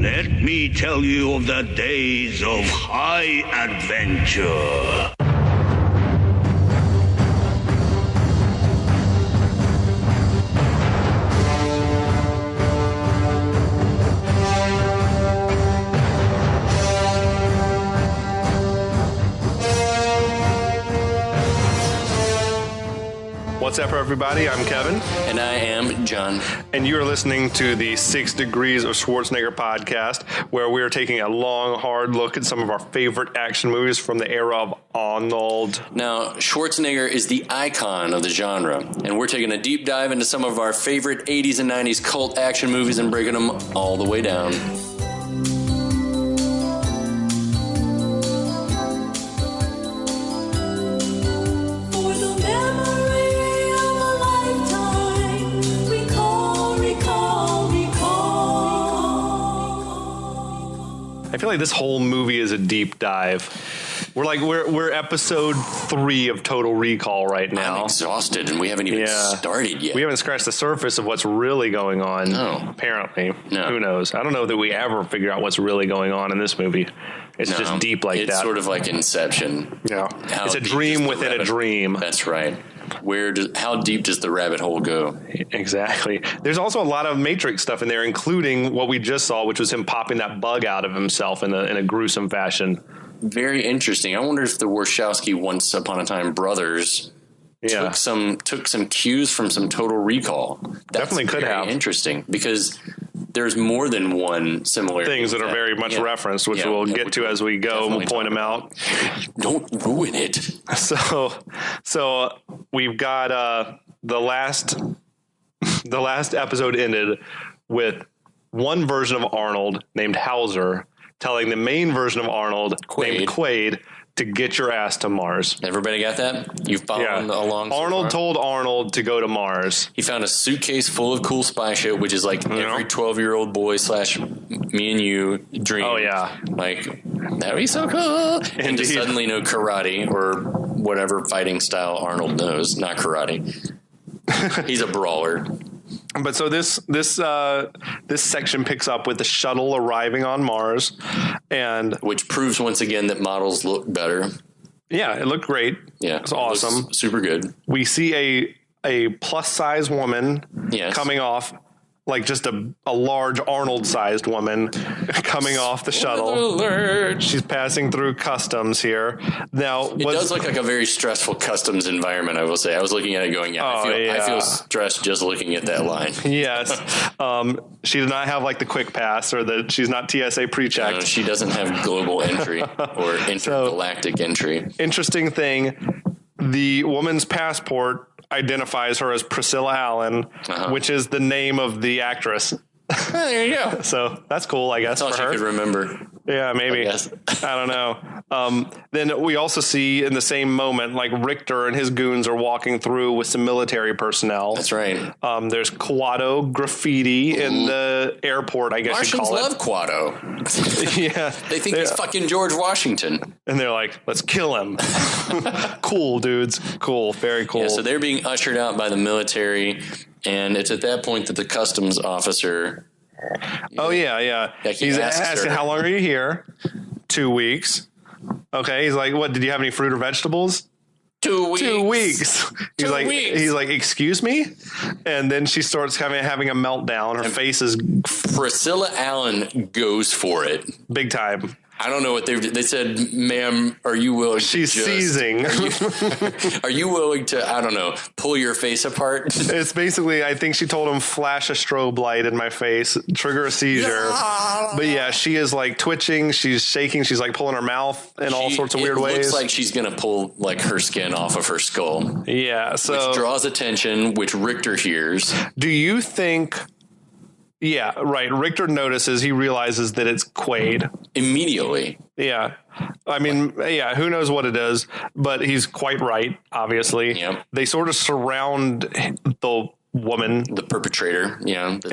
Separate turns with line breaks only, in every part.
Let me tell you of the days of high adventure.
What's up, everybody? I'm Kevin.
And I am John.
And you are listening to the 6 Degrees of Schwarzenegger podcast, where we are taking a long, hard look at some of our favorite action movies from the era of Arnold.
Now, Schwarzenegger is the icon of the genre, and we're taking a deep dive into some of our favorite 80s and 90s cult action movies and breaking them all the way down.
I feel like this whole movie is a deep dive. We're episode 3 of Total Recall right now.
I'm exhausted, and we haven't even started yet.
We haven't scratched the surface of what's really going on.
No.
Apparently.
No.
Who knows? I don't know that we ever figure out what's really going on in this movie. It's just deep like that.
It's sort of like Inception.
Yeah. It's a dream within a dream.
That's right. How deep does the rabbit hole go?
Exactly. There's also a lot of Matrix stuff in there, including what we just saw, which was him popping that bug out of himself in a gruesome fashion.
Very interesting. I wonder if the Wachowski Once Upon a Time brothers took some cues from some Total Recall. That's
definitely could have.
Interesting, because there's more than one similar
things that are very much referenced, which we'll get to as we go, and we'll point them out.
Don't ruin it.
So we've got the last episode ended with one version of Arnold named Hauser telling the main version of Arnold named Quaid to get your ass to Mars.
Everybody got that? You've followed along?
Arnold told Arnold to go to Mars.
He found a suitcase full of cool spy shit, which is like every 12-year-old boy / me and you dream.
Oh, yeah.
Like, that'd be so cool.
Indeed.
And to suddenly know karate or whatever fighting style Arnold knows. Not karate. He's a brawler.
But so this section picks up with the shuttle arriving on Mars, and
which proves once again that models look better.
Yeah, it looked great.
Yeah,
it's awesome,
super good.
We see a plus size woman coming off. Like just a large Arnold-sized woman coming off the shuttle.
Alert.
She's passing through customs here. Now,
it does look like a very stressful customs environment, I will say. I was looking at it going, I feel stressed just looking at that line.
Yes. She does not have like the quick pass, or she's not TSA pre-checked.
No, she doesn't have global entry or intergalactic entry.
Interesting thing, the woman's passport identifies her as Priscilla Allen, which is the name of the actress.
There you go.
So that's cool, I guess.
That's all
for her.
She could remember.
Yeah, maybe. I don't know. Then we also see in the same moment, like Richter and his goons are walking through with some military personnel.
That's right.
There's Quado graffiti in the airport, I guess
Martians
you call
love Quado.
Yeah.
They think he's fucking George Washington.
And they're like, let's kill him. Cool, dudes. Cool. Very cool.
Yeah, so they're being ushered out by the military, and it's at that point that the customs officer...
He's asking, how long are you here? 2 weeks. Okay. He's like, what, did you have any fruit or vegetables?
2 weeks.
2 weeks. He's like, excuse me? And then she starts having a meltdown. Her face is...
Priscilla Allen goes for it.
Big time.
I don't know what they said, ma'am, are you willing
She's seizing.
Are you willing to, I don't know, pull your face apart?
It's basically, I think she told him, flash a strobe light in my face, trigger a seizure. But yeah, she is like twitching. She's shaking. She's like pulling her mouth in all sorts of weird ways. It
looks like she's going to pull like her skin off of her skull.
Yeah. So
which draws attention, which Richter hears.
Do you think... Yeah, right. Richter notices, he realizes that it's Quaid.
Immediately.
Yeah. I mean, who knows what it is, but he's quite right, obviously.
Yep.
They sort of surround the woman.
The perpetrator,
And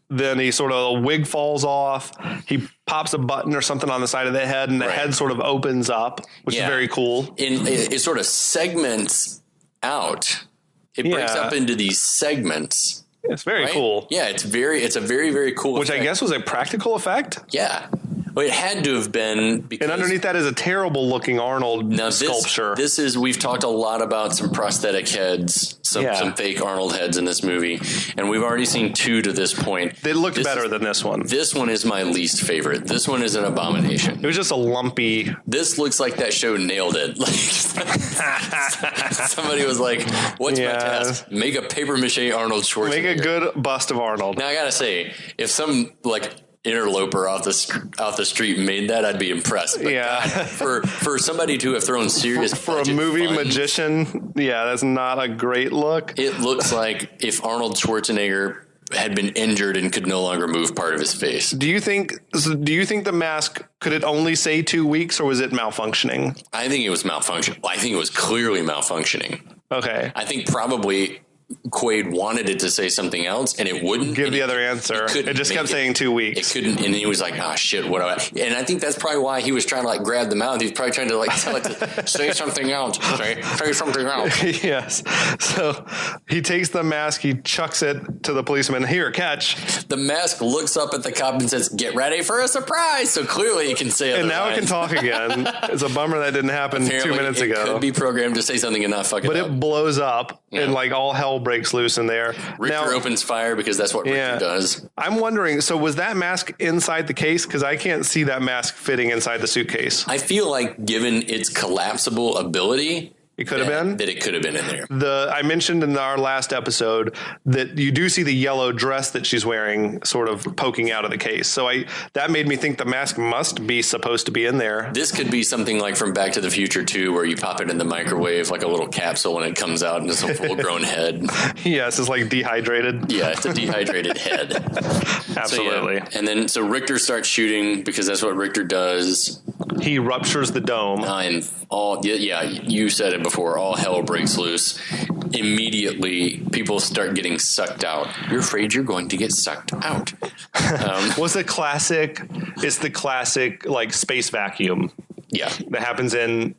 then he sort of, a wig falls off. He pops a button or something on the side of the head, and the head sort of opens up, which is very cool.
It sort of segments out. It breaks up into these segments.
It's very
right?
cool.
Yeah, it's a very, very cool
Which
effect.
I guess was a practical effect.
Yeah. Well, it had to have been because
And underneath that is a terrible looking Arnold sculpture.
We've talked a lot about some prosthetic heads, some fake Arnold heads in this movie, and we've already seen 2 to this point.
They looked better than this one.
This one is my least favorite. This one is an abomination.
It was just a lumpy.
This looks like that show nailed it. Like somebody was like, "What's my task? Make a paper mache Arnold Schwarzenegger.
Make a good bust of Arnold."
Now I gotta say, if some interloper off the street made that, I'd be impressed. But God, for somebody to have thrown serious
for a movie magician, that's not a great look.
It looks like if Arnold Schwarzenegger had been injured and could no longer move part of his face.
Do you think the mask, could it only say 2 weeks, or was it malfunctioning?
I think it was malfunctioning. I think it was clearly malfunctioning.
Okay.
I think probably Quaid wanted it to say something else, and it wouldn't
give the other answer. It just kept saying 2 weeks.
It couldn't, and he was like, "Oh shit, what do I?" And I think that's probably why he was trying to grab the mouth. He was probably trying to tell it to say something else. Say something else.
Yes. So he takes the mask, he chucks it to the policeman. Here, catch.
The mask looks up at the cop and says, "Get ready for a surprise." So clearly, he can say it.
And now it can talk again. It's a bummer that didn't happen
Apparently,
2 minutes ago.
It could be programmed to say something and not fuck it up.
But it blows up, and all hell breaks loose in there.
Richter opens fire because that's what Richter does.
I'm wondering, so was that mask inside the case? Because I can't see that mask fitting inside the suitcase.
I feel like given its collapsible ability,
it could have been?
That it could have been in there.
I mentioned in our last episode that you do see the yellow dress that she's wearing sort of poking out of the case. So that made me think the mask must be supposed to be in there.
This could be something like from Back to the Future 2, where you pop it in the microwave like a little capsule and it comes out and it's a full-grown head.
Yes, it's like dehydrated.
Yeah, it's a dehydrated head.
Absolutely.
So Richter starts shooting because that's what Richter does.
He ruptures the dome.
And you said it before, all hell breaks loose. Immediately, people start getting sucked out. You're afraid you're going to get sucked out.
It's the classic space vacuum.
Yeah.
That happens in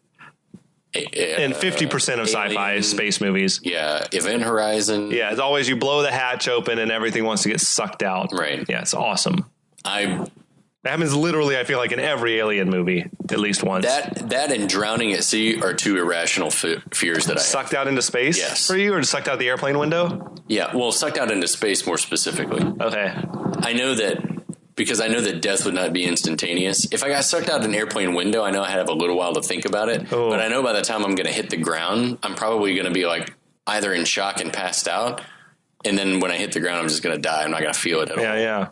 50% of sci-fi space movies.
Yeah. Event Horizon.
Yeah. It's always you blow the hatch open and everything wants to get sucked out.
Right.
Yeah. It's awesome.
That
happens literally, I feel like, in every Alien movie, at least once.
That and drowning at sea are 2 irrational fears that I
sucked out into space.
Yes.
For you, or just sucked out the airplane window?
Yeah, well, sucked out into space more specifically.
Okay.
I know that because I know that death would not be instantaneous. If I got sucked out an airplane window, I know I'd have a little while to think about it.
Oh.
But I know by the time I'm going to hit the ground, I'm probably going to be either in shock and passed out, and then when I hit the ground, I'm just going to die. I'm not going to feel it at all.
Yeah.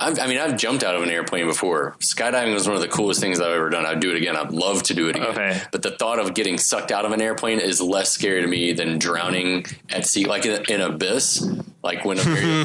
I've jumped out of an airplane before. Skydiving was one of the coolest things I've ever done. I'd do it again. I'd love to do it again.
Okay.
But the thought of getting sucked out of an airplane is less scary to me than drowning at sea, like in Abyss. Like when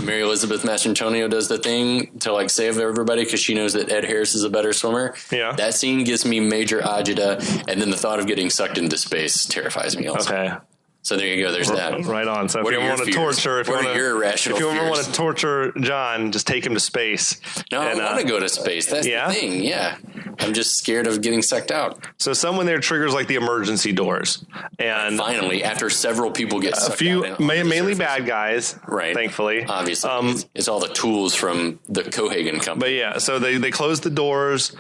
Mary Elizabeth Mastrantonio does the thing to save everybody because she knows that Ed Harris is a better swimmer.
Yeah.
That scene gives me major agita, and then the thought of getting sucked into space terrifies me also.
Okay.
So there you go. There's that.
Right on. So if you want to torture, if you want to torture John, just take him to space.
No, I want to go to space. That's the thing. Yeah. I'm just scared of getting sucked out.
So someone there triggers the emergency doors, and
finally, after several people get sucked out,
mainly bad guys,
right?
Thankfully,
obviously, it's all the tools from the Cohagen company.
But so they close the doors.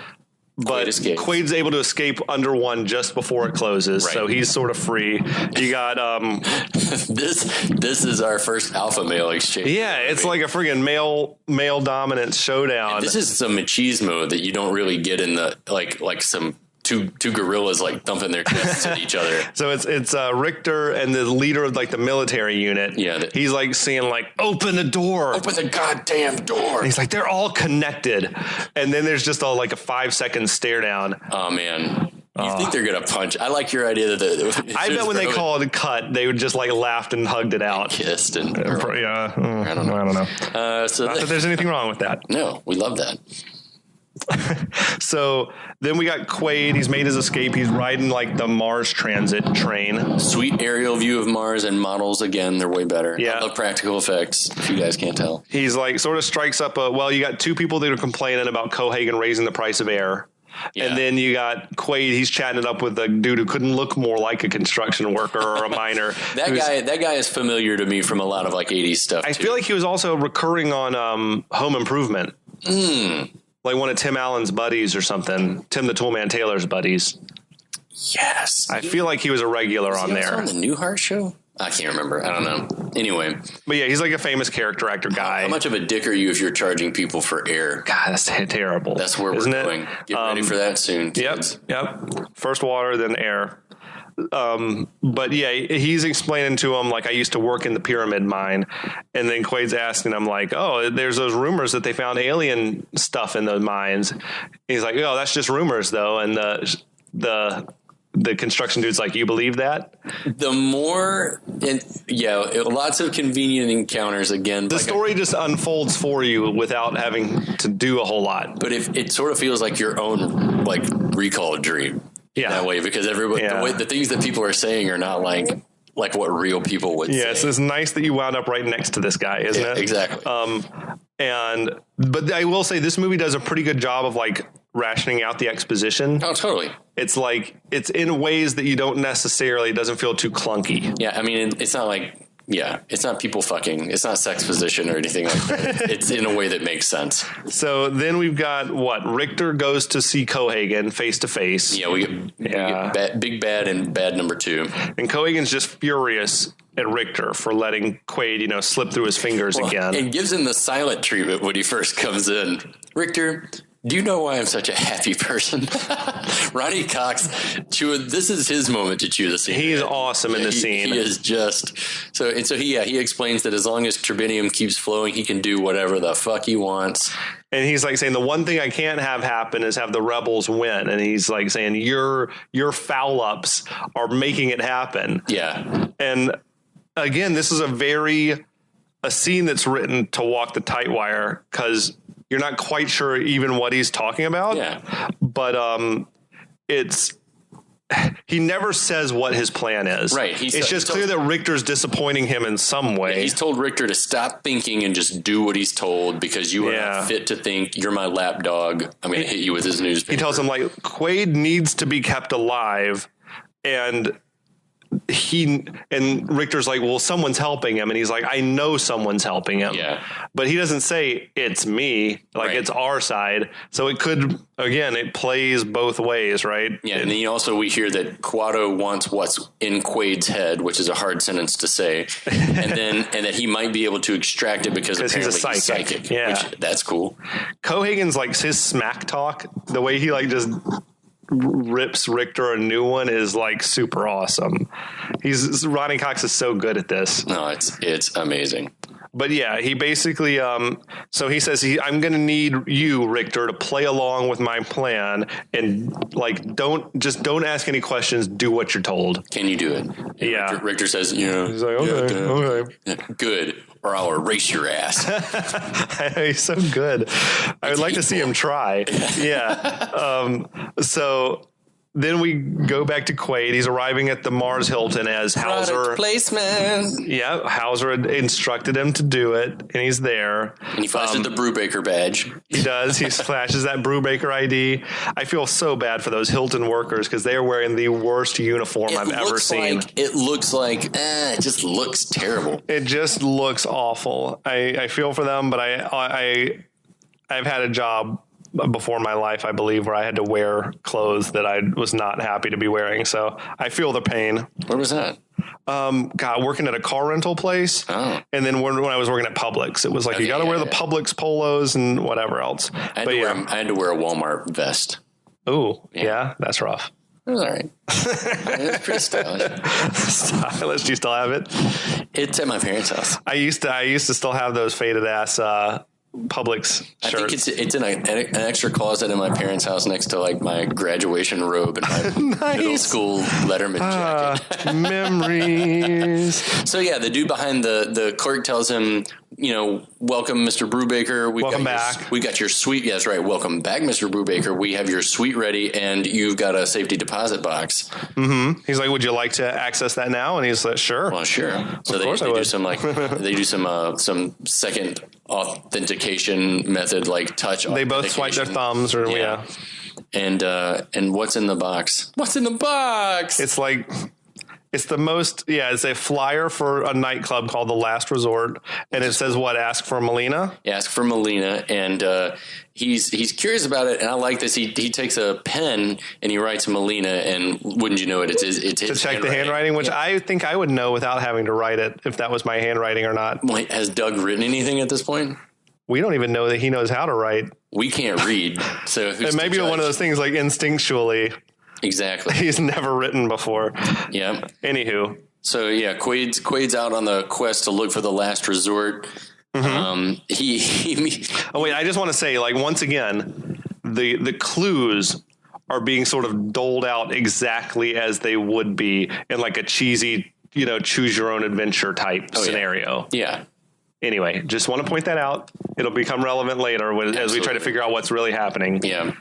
But Quaid's able to escape under one just before it closes, so he's sort of free. You got
this is our first alpha male exchange.
Yeah, it's like a friggin' male dominance showdown.
And this is some machismo that you don't really get in the like some two gorillas thumping their chests at each other.
So it's Richter and the leader of the military unit.
Yeah,
he's saying open the door,
open the goddamn door.
And he's they're all connected, and then there's just a 5-second stare down.
Oh man. You think they're gonna punch? I like your idea that
I bet when they called a cut, they would just laughed and hugged it out,
kissed, and
I don't know. Not that there's anything wrong with that.
No, we love that.
So then we got Quaid. He's made his escape. He's riding the Mars transit train.
Sweet aerial view of Mars, and models again. They're way better.
Yeah,
I love practical effects. If you guys can't tell,
he's sort of strikes up you got 2 people that are complaining about Cohagen raising the price of air. Yeah. And then you got Quaid. He's chatting it up with a dude who couldn't look more like a construction worker or a miner.
That guy is familiar to me from a lot of like 80s stuff.
I feel like he was also recurring on Home Improvement. Like one of Tim Allen's buddies or something. Tim the Toolman Taylor's buddies.
Yes.
I feel like he was a regular on there.
On the Newhart show? I can't remember. I don't know. Anyway.
But yeah, he's like a famous character actor guy.
How much of a dick are you if you're charging people for air?
God, that's terrible.
That's where we're going. Get ready for that soon, kids.
Yep. First water, then air. But yeah, he's explaining to him, like, I used to work in the pyramid mine. And then Quaid's asking him, like, oh, there's those rumors that they found alien stuff in those mines. He's like, oh, that's just rumors, though. And the construction dude's like, you believe that? Lots of convenient encounters again. The story just unfolds for you without having to do a whole lot.
But if it sort of feels like your own like recall dream. Yeah. That way, because everybody, the things that people are saying are not like what real people would say.
Yes, it's nice that you wound up right next to this guy, isn't it?
Exactly.
But I will say this movie does a pretty good job of like rationing out the exposition.
Oh, totally.
It's like, it's in ways that you don't necessarily, it doesn't feel too clunky.
Yeah, I mean, it's not like, it's not people fucking. It's not sex position or anything like that. It's in a way that makes sense.
So then we've got Richter goes to see Cohagen face to face.
Yeah, we get big bad and bad number 2.
And Cohagen's just furious at Richter for letting Quaid, slip through his fingers again.
And gives him the silent treatment when he first comes in. Richter, do you know why I'm such a happy person? Ronnie Cox, this is his moment to chew the scene.
He's awesome in the scene.
He is just he explains that as long as turbinium keeps flowing, he can do whatever the fuck he wants.
And he's like saying the one thing I can't have happen is have the rebels win. And he's like saying your foul ups are making it happen.
Yeah.
And again, this is a scene that's written to walk the tight wire because you're not quite sure even what he's talking about.
Yeah.
But he never says what his plan is.
Right.
It's just clear that Richter's disappointing him in some way.
Yeah, he's told Richter to stop thinking and just do what he's told because you are not fit to think. You're my lapdog. I'm going to hit you with his newspaper.
He tells him, like, Quaid needs to be kept alive, and Richter's like, well, someone's helping him. And he's like, I know someone's helping him.
Yeah.
But he doesn't say it's me, it's our side. So it could, again, it plays both ways, right?
Yeah. And then we hear that Quado wants what's in Quaid's head, which is a hard sentence to say. and that he might be able to extract it because apparently he's psychic.
Yeah.
That's cool.
Cohagen's like his smack talk, the way he like just rips Richter a new one is like super awesome. Ronnie Cox is so good at this.
No, it's amazing.
But yeah, he basically so he says I'm going to need you, Richter, to play along with my plan and like don't ask any questions, do what you're told.
Can you do it?
Yeah.
Richter says,
he's like, okay.
Good. Or I'll erase your ass.
He's so good. I would like to see him try. Yeah. So then we go back to Quaid. He's arriving at the Mars Hilton as Hauser.
Product placement.
Yeah, Hauser had instructed him to do it, and he's there.
And he flashes the Brubaker badge.
He does. He flashes that Brubaker ID. I feel so bad for those Hilton workers because they are wearing the worst uniform I've ever seen.
It looks like it just looks terrible.
It just looks awful. I feel for them, but I've had a job before my life, I believe, where I had to wear clothes that I was not happy to be wearing. So I feel the pain.
Where was that?
Working at a car rental place.
Oh.
And then when I was working at Publix, it was like, you got to wear the Publix polos and whatever else.
I had to wear a Walmart vest.
Ooh, yeah, that's rough.
It was all right. It was pretty stylish.
Stylish? Do you still have it?
It's at my parents' house.
I used to still have those faded ass, Publix shirts.
I think it's in an extra closet in my parents' house next to like my graduation robe and my middle school Letterman jacket.
Memories.
So yeah, the dude behind the clerk tells him, welcome, Mr. Brubaker.
Welcome back.
We got your suite. Yeah, that's right. Welcome back, Mr. Brubaker. We have your suite ready, and you've got a safety deposit box.
Mm-hmm. He's like, would you like to access that now? And he's like, sure.
Well, sure. So they do some second authentication method, like touch.
They both swipe their thumbs, or yeah.
And what's in the box? What's in the box?
It's like, it's the most, it's a flyer for a nightclub called The Last Resort. And it says what? Ask for Melina?
Ask for Melina. And he's curious about it. And I like this. He takes a pen and he writes Melina. And wouldn't you know it? It's his
to check the handwriting, which I think I would know without having to write it if that was my handwriting or not.
Wait, has Doug written anything at this point?
We don't even know that he knows how to write.
We can't read. So
it may be one of those things like instinctually.
Exactly.
He's never written before.
Yeah.
Anywho.
So yeah, Quaid's out on the quest to look for the last resort.
Mm-hmm. Oh wait, I just want to say, like, once again, the clues are being sort of doled out exactly as they would be in like a cheesy, choose your own adventure type scenario.
Yeah.
Anyway, just want to point that out. It'll become relevant later as we try to figure out what's really happening.
Yeah.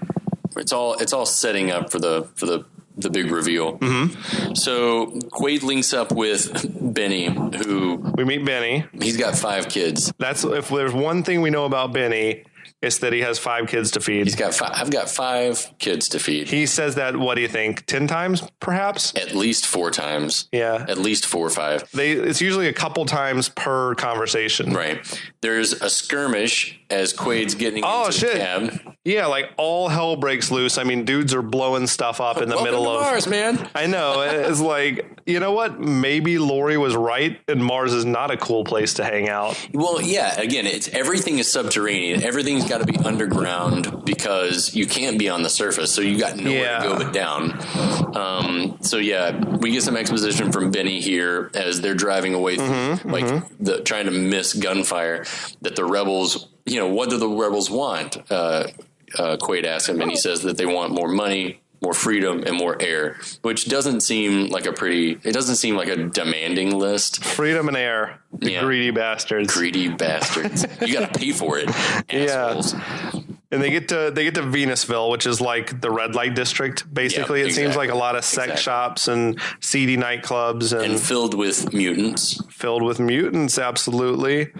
It's all setting up for the big reveal. Mm-hmm. So Quaid links up with Benny, who
we meet Benny.
He's got 5 kids.
That's if there's one thing we know about Benny, it's that he has 5 kids to feed.
He's got 5. I've got 5 kids to feed.
He says that. What do you think? 10 times, perhaps?
At least 4 times.
Yeah.
At least 4 or 5.
It's usually a couple times per conversation.
Right. There's a skirmish as Quaid's getting into the cab.
Yeah, like all hell breaks loose. I mean, dudes are blowing stuff up in the middle of
Mars, man.
I know. It's like, you know what? Maybe Lori was right, and Mars is not a cool place to hang out.
Well, yeah. Again, everything is subterranean. Everything's got to be underground because you can't be on the surface. So you got nowhere to go but down. So yeah, we get some exposition from Benny here as they're driving away, trying to miss gunfire. That the rebels, what do the rebels want? Quaid asks him, and he says that they want more money, more freedom, and more air, which doesn't seem like a demanding list.
Freedom and air. Greedy bastards.
Greedy bastards. You got to pay for it, assholes.
And they get to Venusville, which is like the red light district. Basically, it seems like a lot of sex shops and seedy nightclubs and
filled with mutants.
Absolutely.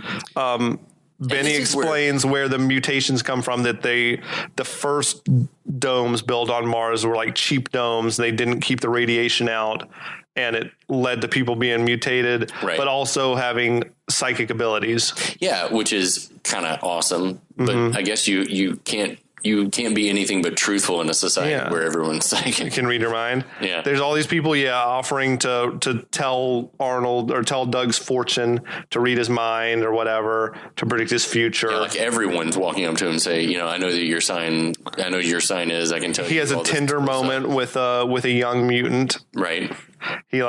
Benny explains where the mutations come from, that the first domes built on Mars were like cheap domes. They didn't keep the radiation out, and it led to people being mutated, but also having psychic abilities. Yeah,
which is kind of awesome. But I guess you can't be anything but truthful in a society where everyone's psychic.
Can read your mind.
Yeah.
There's all these people, offering to tell Arnold or tell Doug's fortune, to read his mind or whatever, to predict his future.
Yeah, like everyone's walking up to him and say, I know your sign is, I can tell you.
He has a tender moment with a young mutant.
Right.
He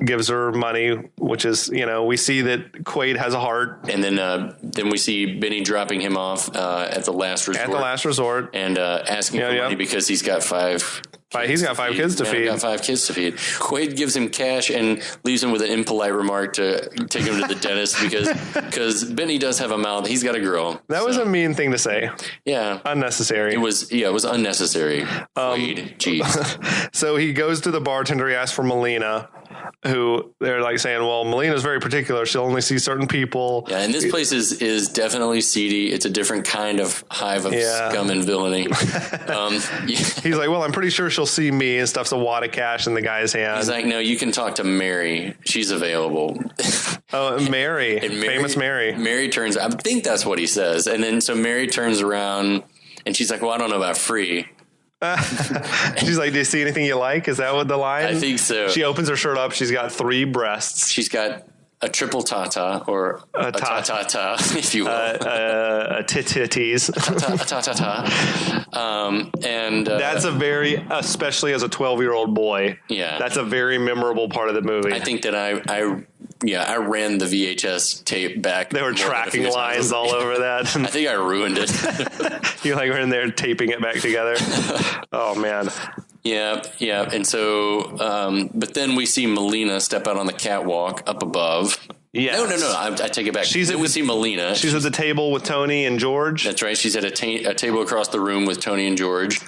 gives her money, which is, we see that Quaid has a heart.
And then we see Benny dropping him off at the last resort. And asking for money because he's got 5
He's got 5 kids to feed.
Got 5 kids to feed. Quaid gives him cash and leaves him with an impolite remark to take him to the dentist because Benny does have a mouth. He's got a girl.
That was a mean thing to say.
Yeah.
Unnecessary.
It was unnecessary. Quaid. Jeez.
So he goes to the bartender. He asks for Melina, who they're like saying, well, Melina's very particular. She'll only see certain people.
Yeah, and this place is definitely seedy. It's a different kind of hive of scum and villainy.
He's like, well, I'm pretty sure she'll see me, and stuffs a wad of cash in the guy's hand.
He's like, no, you can talk to Mary. She's available.
Oh, Mary. Famous Mary.
Mary turns, I think that's what he says. And then so Mary turns around and she's like, well, I don't know about free.
She's like, do you see anything you like? Is that what the line?
I think so.
She opens her shirt up. She's got 3 breasts.
She's got a triple tata or a ta-ta-ta, if you will.
A titties.
And
that's a very, especially as a 12-year-old boy.
Yeah.
That's a very memorable part of the movie.
I think that I ran the VHS tape back.
There were tracking lines all over that.
I think I ruined it.
You were in there taping it back together. Oh man.
Yeah. And so, but then we see Melina step out on the catwalk up above.
Yeah.
No. I take it back. We see Melina.
She's at the table with Tony and George.
That's right. She's at a table across the room with Tony and George.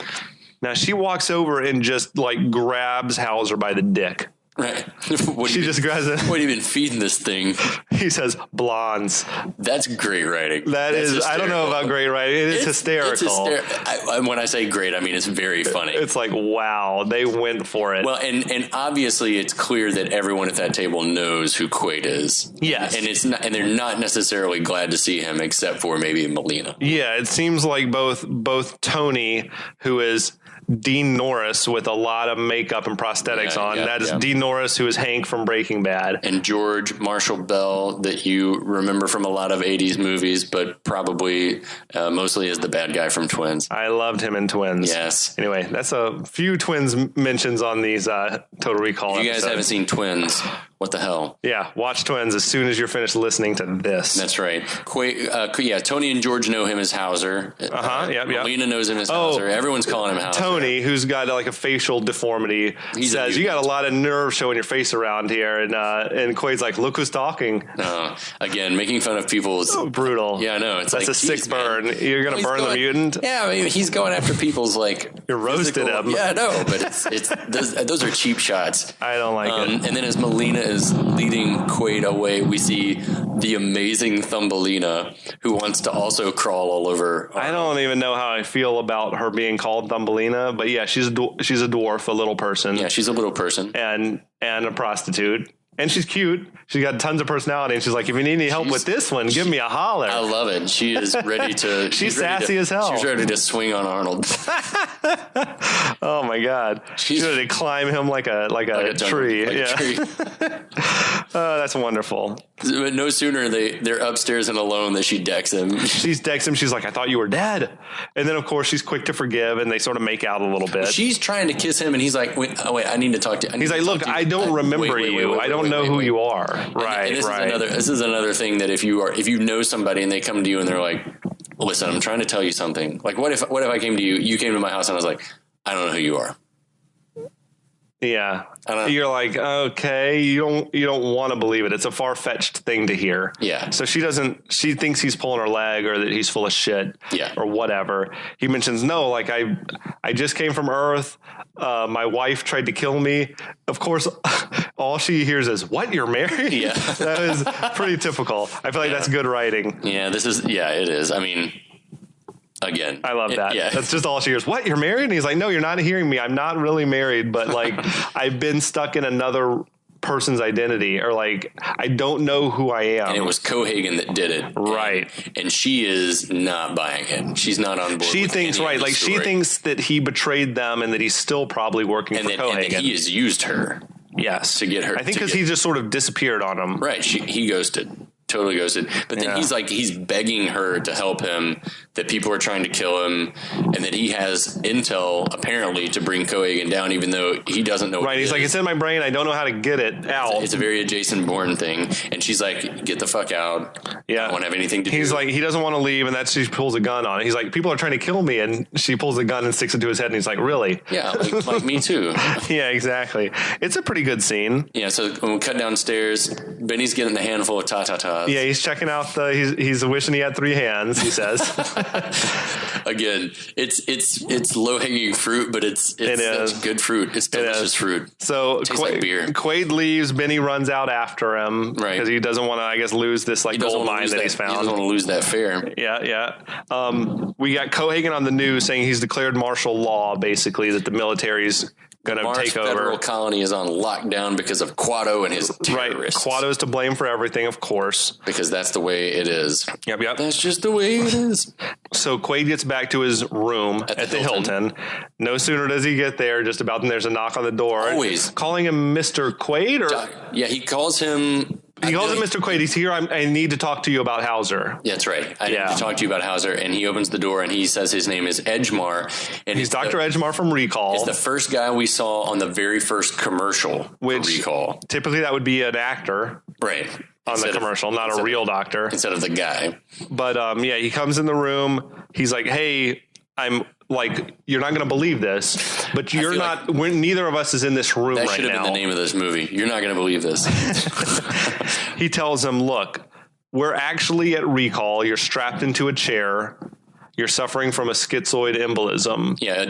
Now she walks over and just grabs Hauser by the dick.
Right.
She just grabs it.
What have you been feeding this thing?
He says blondes.
That's great writing.
That's hysterical. I don't know about great writing. It's hysterical.
When I say great, I mean it's very funny.
It's like, wow, they went for it.
Well, and obviously it's clear that everyone at that table knows who Quaid is.
Yes.
And they're not necessarily glad to see him except for maybe Melina.
Yeah, it seems like both Tony, who is Dean Norris with a lot of makeup and prosthetics on. That is Dean Norris, who is Hank from Breaking Bad.
And George Marshall Bell, that you remember from a lot of 80s movies, but probably mostly as the bad guy from Twins.
I loved him in Twins.
Yes.
Anyway, that's a few Twins mentions on these Total Recall
If you guys
episodes.
haven't seen Twins, what the hell?
Yeah, watch Twins as soon as you're finished listening to this.
That's right. Tony and George know him as Hauser. Melina knows him as Hauser. Everyone's calling him Hauser.
Tony, who's got like a facial deformity, says, you got a lot of nerve showing your face around here. And Quaid's like, look who's talking.
Again, making fun of people's...
brutal.
Yeah, I know.
That's a sick burn. Man. You're going to burn the mutant?
Yeah, I mean, he's going after people's like...
You roasted him.
Yeah, I know, but those are cheap shots.
I don't like it.
And then as Melina is leading Quaid away, we see the amazing Thumbelina, who wants to also crawl all over.
I don't even know how I feel about her being called Thumbelina, but yeah, she's a dwarf, a little person.
Yeah, she's a little person.
And a prostitute. And she's cute. She's got tons of personality. And she's like, if you need any help with this one, give me a holler.
I love it. She is ready to...
she's sassy as hell.
She's ready to swing on Arnold.
Oh, my God. She's ready to climb him like a tree. That's wonderful.
But no sooner they're upstairs and alone than she decks him.
She decks him. She's like, I thought you were dead. And then, of course, she's quick to forgive, and they sort of make out a little bit.
She's trying to kiss him, and he's like, wait, I need to talk to you.
He's like, look, I don't remember you. I don't know who you are. Right,
and this is another thing that if you know somebody and they come to you and they're like, listen, I'm trying to tell you something. Like, what if I came to you, you came to my house and I was like, I don't know who you are.
Yeah. You're like, okay, you don't want to believe it. It's a far-fetched thing to hear.
Yeah.
So she thinks he's pulling her leg or that he's full of shit.
Yeah.
Or whatever. He mentions, no, like I just came from Earth. My wife tried to kill me. Of course, all she hears is, what, you're married?
Yeah.
That is pretty typical. I feel like that's good writing.
Yeah, it is. I mean, again,
I love that.
Yeah.
That's just all she hears. What, you're married? And he's like, no, you're not hearing me. I'm not really married, but like I've been stuck in another person's identity, or like I don't know who I am.
And it was Cohagen that did it.
Right.
And she is not buying it. She's not on board.
She thinks like she thinks that he betrayed them and that he's still probably working for Cohagen.
And that he has used her.
Yes.
To get her.
I think because he just sort of disappeared on him.
Right. He ghosted. Totally ghosted. But then he's begging her to help him, that people are trying to kill him, and that he has intel apparently to bring Cohagen down, even though he doesn't know.
Right. He's like, it's in my brain. I don't know how to get it out.
It's a very Jason Bourne thing. And she's like, get the fuck out.
Yeah.
I don't want to have anything to do.
He's like, he doesn't want to leave. And she pulls a gun on it. He's like, people are trying to kill me. And she pulls a gun and sticks it to his head. And he's like, really?
Yeah. Like me too.
Yeah, exactly. It's a pretty good scene.
Yeah. So when we cut downstairs, Benny's getting the handful of ta-ta-tas.
Yeah. He's checking out he's wishing he had 3 hands, he says.
Again, it's low-hanging fruit, but it's such good fruit. It's delicious fruit.
So Quaid leaves. Benny runs out after him, right? Because he doesn't want to, I guess, lose this gold mine that he's found.
He doesn't want to lose that fair.
Yeah. We got Cohagen on the news saying he's declared martial law, basically, that the military's going to take over.
Federal colony is on lockdown because of Quado and his terrorists.
Right. Quado's to blame for everything, of course.
Because that's the way it is.
Yep.
That's just the way it is.
So Quaid gets back to his room at the Hilton. No sooner does he get there, just about then there's a knock on the door.
Always.
Calling him Mr. Quaid?
Yeah, he calls him...
He calls him Mr. Quaid. He's here. I need to talk to you about Hauser.
Yeah, that's right. I need to talk to you about Hauser. And he opens the door and he says his name is Edgemar. And
he's Dr. Edgemar from Recall.
He's the first guy we saw on the very first commercial for Recall.
Typically that would be an actor.
Right.
On the commercial, not a real doctor.
Instead of the guy.
But he comes in the room. He's like, hey, I'm like, you're not going to believe this, but you're not, neither of us is in this room right now.
That should have been the name of this movie. You're not going to believe this.
He tells him, look, we're actually at Recall. You're strapped into a chair. You're suffering from a schizoid embolism.
Yeah,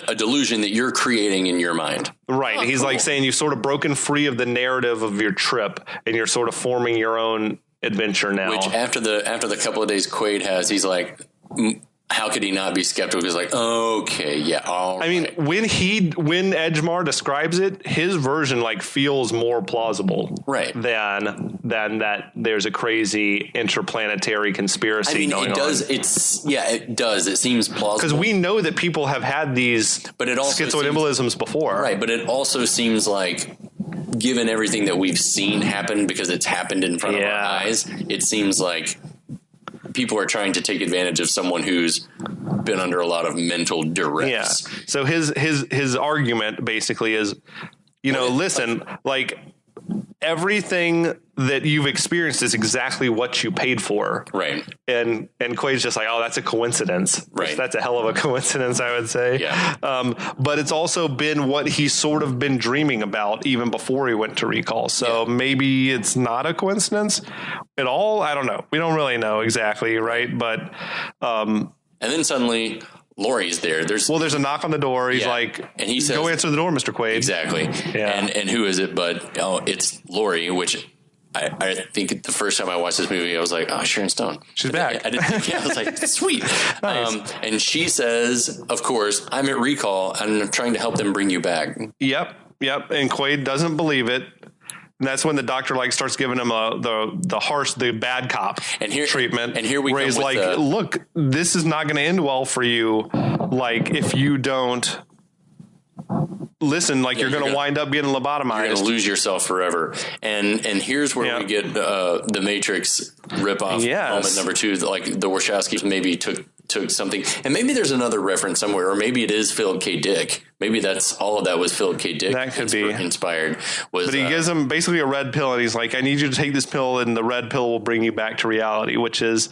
a delusion that you're creating in your mind.
Right.
Oh,
He's
cool.
like saying you've sort of broken free of the narrative of your trip, and you're sort of forming your own adventure now.
Which after the couple of days Quaid has, he's like, how could he not be skeptical? He's like, okay, yeah, all right.
I mean, when Edgemar describes it, his version like feels more plausible,
right,
than that there's a crazy interplanetary conspiracy.
I mean,
going
it does.
on.
It does. It seems plausible
because we know that people have had these,
but it also
schizoid embolisms before,
right? But it also seems like, given everything that we've seen happen, because it's happened in front of our eyes, it seems like people are trying to take advantage of someone who's been under a lot of mental duress.
Yeah. So his argument basically is, listen, like everything that you've experienced is exactly what you paid for.
Right.
And Quaid's just like, oh, that's a coincidence.
Right.
That's a hell of a coincidence, I would say.
Yeah.
But it's also been what he's sort of been dreaming about even before he went to recall. So maybe it's not a coincidence at all. I don't know. We don't really know exactly. Right. But,
and then suddenly Laurie's there. There's a
knock on the door. He's like,
and he says,
go answer the door, Mr. Quaid.
Exactly.
Yeah.
And who is it? But it's Laurie, which I think the first time I watched this movie, I was like, oh, Sharon Stone.
She's back.
I didn't think, I was like, sweet.
Nice.
And she says, of course, I'm at recall. I'm trying to help them bring you back.
Yep. And Quaid doesn't believe it. And that's when the doctor starts giving him the bad cop treatment.
And here we
where he's like, look, this is not going to end well for you. Like, if you don't listen, like you're going to wind up getting lobotomized.
You're going to lose yourself forever. And here's where we get the Matrix ripoff moment number 2. Like the Wachowskis maybe took something, and maybe there's another reference somewhere, or maybe it is Philip K. Dick. Maybe that's all of that was Philip K. Dick.
That could be
inspired.
But he gives him basically a red pill, and he's like, I need you to take this pill, and the red pill will bring you back to reality, which is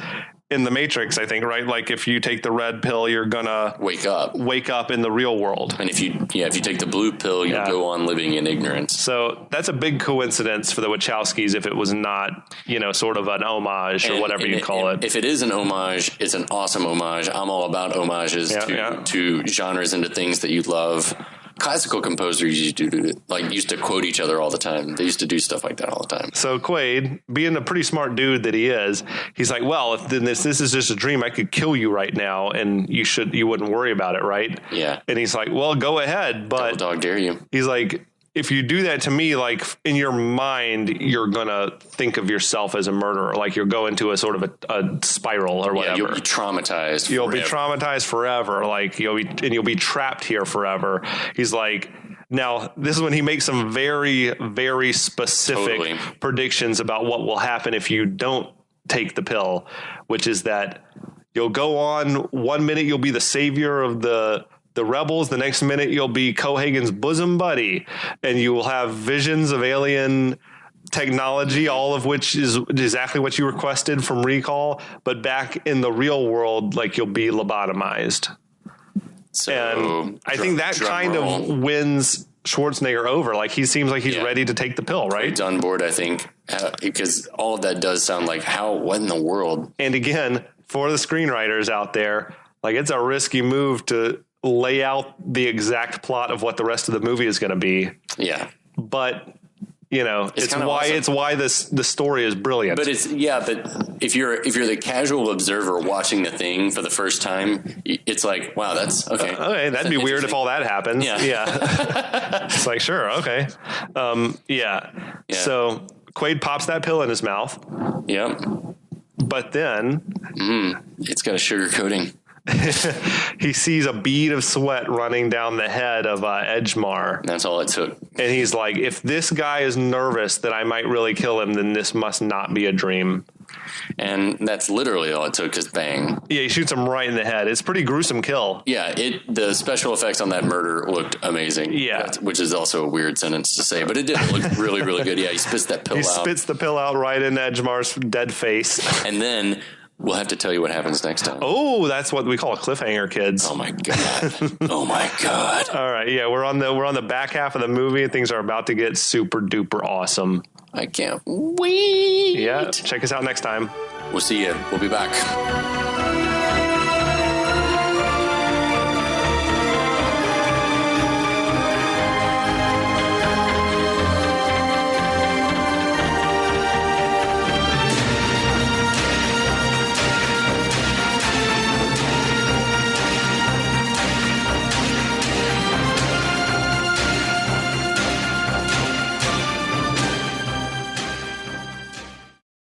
in the Matrix, I think, right? Like if you take the red pill, you're gonna wake up in the real world.
And if you take the blue pill, you'll go on living in ignorance.
So that's a big coincidence for the Wachowskis if it was not, sort of an homage or whatever you call it.
If it is an homage, it's an awesome homage. I'm all about homages to genres and to things that you love. Classical composers used to quote each other all the time. They used to do stuff like that all the time.
So Quaid, being a pretty smart dude that he is, he's like, well, if this is just a dream, I could kill you right now, and you wouldn't worry about it, right?
Yeah.
And he's like, well, go ahead, but
double dog dare you.
He's like, if you do that to me, like in your mind, you're gonna think of yourself as a murderer. Like you'll go into a sort of a spiral or whatever.
You'll be traumatized.
You'll be traumatized forever. Like you'll be trapped here forever. He's like, now this is when he makes some very, very specific predictions about what will happen if you don't take the pill, which is that you'll go on 1 minute, you'll be the savior of the rebels, the next minute you'll be Cohagen's bosom buddy, and you will have visions of alien technology, all of which is exactly what you requested from Recall, but back in the real world, like you'll be lobotomized. So and I think that kind of wins Schwarzenegger over. Like he seems like he's ready to take the pill, right?
He's on board, I think, because all of that does sound like what in the world?
And again, for the screenwriters out there, like it's a risky move to lay out the exact plot of what the rest of the movie is going to be.
Yeah.
But it's why the story is brilliant.
But but if you're the casual observer watching the thing for the first time, it's like, wow, that's okay.
Okay. That'd be weird if all that happens. Yeah. It's like, sure. Okay. Yeah. So Quaid pops that pill in his mouth.
Yep.
But then
it's got a sugar coating.
He sees a bead of sweat running down the head of Edgemar.
That's all it took.
And he's like, if this guy is nervous that I might really kill him, then this must not be a dream.
And that's literally all it took, because bang.
Yeah, he shoots him right in the head. It's a pretty gruesome kill.
Yeah, the special effects on that murder looked amazing.
Yeah.
Which is also a weird sentence to say, but it did look really, really good. Yeah, he spits that pill out.
He spits the pill out right in Edgemar's dead face.
And then we'll have to tell you what happens next time.
Oh, that's what we call a cliffhanger, kids.
Oh my god. Oh my god.
All right, yeah, we're on the back half of the movie, and things are about to get super duper awesome.
I can't wait.
Yeah, check us out next time.
We'll see you. We'll be back.